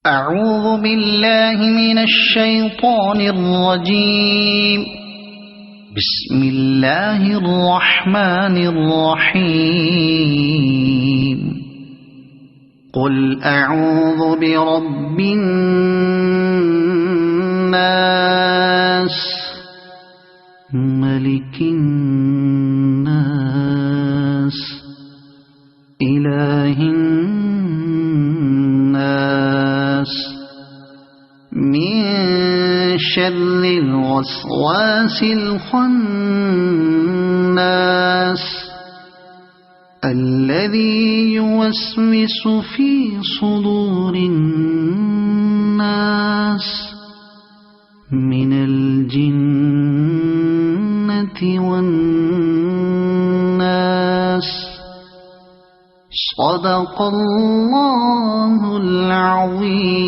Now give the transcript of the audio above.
أعوذ بالله من الشيطان الرجيم. بسم الله الرحمن الرحيم. قل أعوذ برب الناس ملك الناس إله الناس من شر الوسواس الخناس الذي يوسوس في صدور الناس من الجنة والناس. صدق الله العظيم.